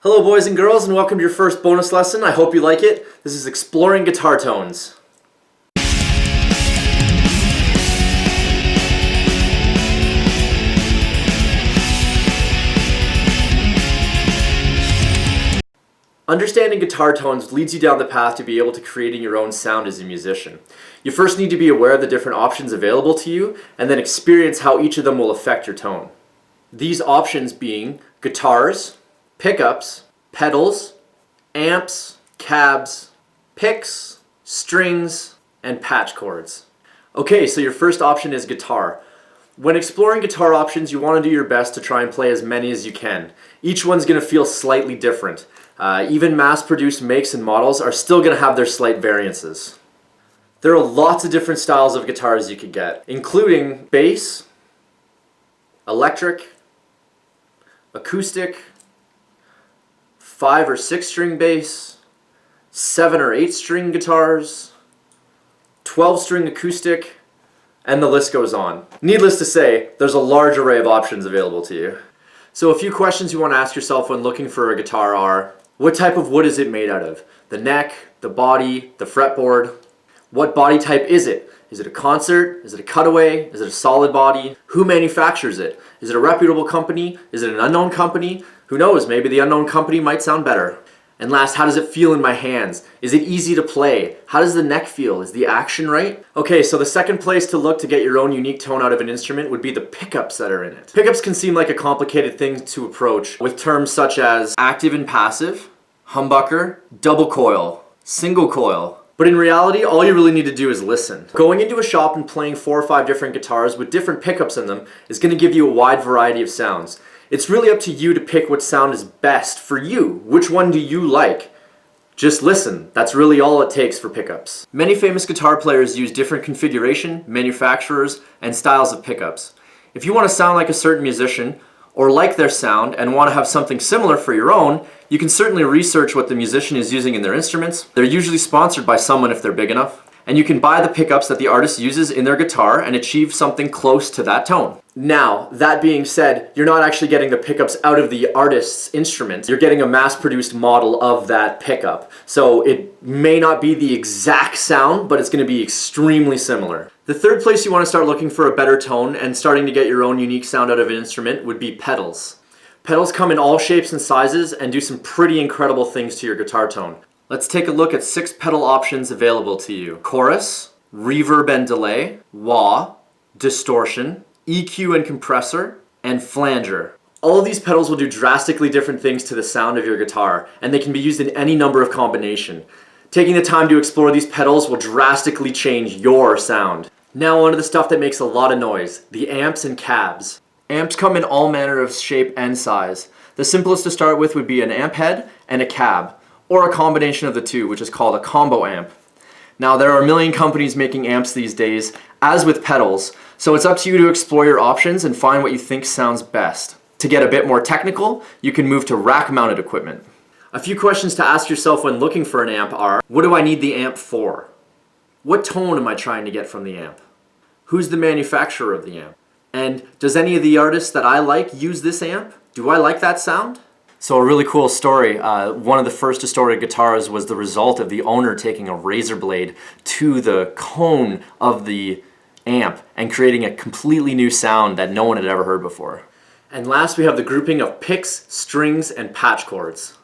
Hello boys and girls, and welcome to your first bonus lesson. I hope you like it. This is Exploring Guitar Tones. Understanding guitar tones leads you down the path to be able to creating your own sound as a musician. You first need to be aware of the different options available to you, and then experience how each of them will affect your tone. These options being guitars, pickups, pedals, amps, cabs, picks, strings, and patch chords. Okay, so your first option is guitar. When exploring guitar options, you want to do your best to try and play as many as you can. Each one's going to feel slightly different. Even mass-produced makes and models are still going to have their slight variances. There are lots of different styles of guitars you could get, including bass, electric, acoustic, 5 or 6 string bass, 7 or 8 string guitars, 12 string acoustic, and the list goes on. Needless to say, there's a large array of options available to you. So a few questions you want to ask yourself when looking for a guitar are: what type of wood is it made out of? The neck, the body, the fretboard? What body type is it? Is it a concert? Is it a cutaway? Is it a solid body? Who manufactures it? Is it a reputable company? Is it an unknown company? Who knows, maybe the unknown company might sound better. And last, how does it feel in my hands? Is it easy to play? How does the neck feel? Is the action right? Okay, so the second place to look to get your own unique tone out of an instrument would be the pickups that are in it. Pickups can seem like a complicated thing to approach with terms such as active and passive, humbucker, double coil, single coil. But in reality, all you really need to do is listen. Going into a shop and playing 4 or 5 different guitars with different pickups in them is going to give you a wide variety of sounds. It's really up to you to pick what sound is best for you. Which one do you like? Just listen. That's really all it takes for pickups. Many famous guitar players use different configuration, manufacturers, and styles of pickups. If you want to sound like a certain musician, or like their sound and want to have something similar for your own, you can certainly research what the musician is using in their instruments. They're usually sponsored by someone if they're big enough. And you can buy the pickups that the artist uses in their guitar and achieve something close to that tone. Now, that being said, you're not actually getting the pickups out of the artist's instrument. You're getting a mass-produced model of that pickup. So it may not be the exact sound, but it's going to be extremely similar. The third place you want to start looking for a better tone and starting to get your own unique sound out of an instrument would be pedals. Pedals come in all shapes and sizes and do some pretty incredible things to your guitar tone. Let's take a look at 6 pedal options available to you: chorus, reverb and delay, wah, distortion, EQ and compressor, and flanger. All of these pedals will do drastically different things to the sound of your guitar, and they can be used in any number of combination. Taking the time to explore these pedals will drastically change your sound. Now on to the stuff that makes a lot of noise, the amps and cabs. Amps come in all manner of shape and size. The simplest to start with would be an amp head and a cab, or a combination of the two, which is called a combo amp. Now there are a million companies making amps these days, as with pedals, so it's up to you to explore your options and find what you think sounds best. To get a bit more technical, you can move to rack-mounted equipment. A few questions to ask yourself when looking for an amp are: what do I need the amp for? What tone am I trying to get from the amp? Who's the manufacturer of the amp? And does any of the artists that I like use this amp? Do I like that sound? So a really cool story, one of the first Distorted guitars was the result of the owner taking a razor blade to the cone of the amp and creating a completely new sound that no one had ever heard before. And last we have the grouping of picks, strings, and patch chords.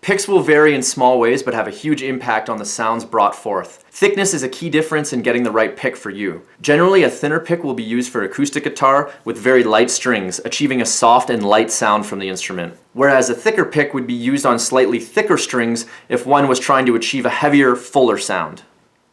Picks will vary in small ways but have a huge impact on the sounds brought forth. Thickness is a key difference in getting the right pick for you. Generally, a thinner pick will be used for acoustic guitar with very light strings, achieving a soft and light sound from the instrument. Whereas a thicker pick would be used on slightly thicker strings if one was trying to achieve a heavier, fuller sound.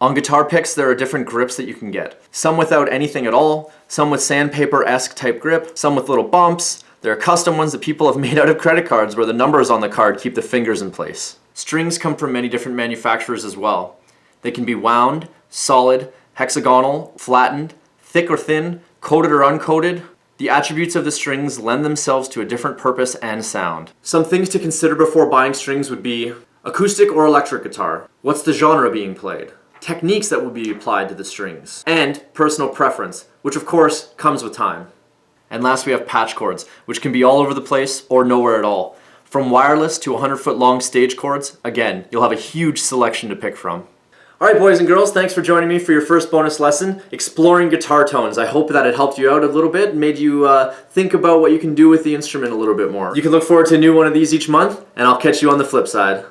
On guitar picks, there are different grips that you can get. Some without anything at all, some with sandpaper-esque type grip, some with little bumps. There are custom ones that people have made out of credit cards where the numbers on the card keep the fingers in place. Strings come from many different manufacturers as well. They can be wound, solid, hexagonal, flattened, thick or thin, coated or uncoated. The attributes of the strings lend themselves to a different purpose and sound. Some things to consider before buying strings would be acoustic or electric guitar. What's the genre being played? Techniques that will be applied to the strings. And personal preference, which of course comes with time. And last we have patch chords, which can be all over the place or nowhere at all. From wireless to 100-foot long stage chords, again, you'll have a huge selection to pick from. Alright boys and girls, thanks for joining me for your first bonus lesson, exploring guitar tones. I hope that it helped you out a little bit, made you think about what you can do with the instrument a little bit more. You can look forward to a new one of these each month, and I'll catch you on the flip side.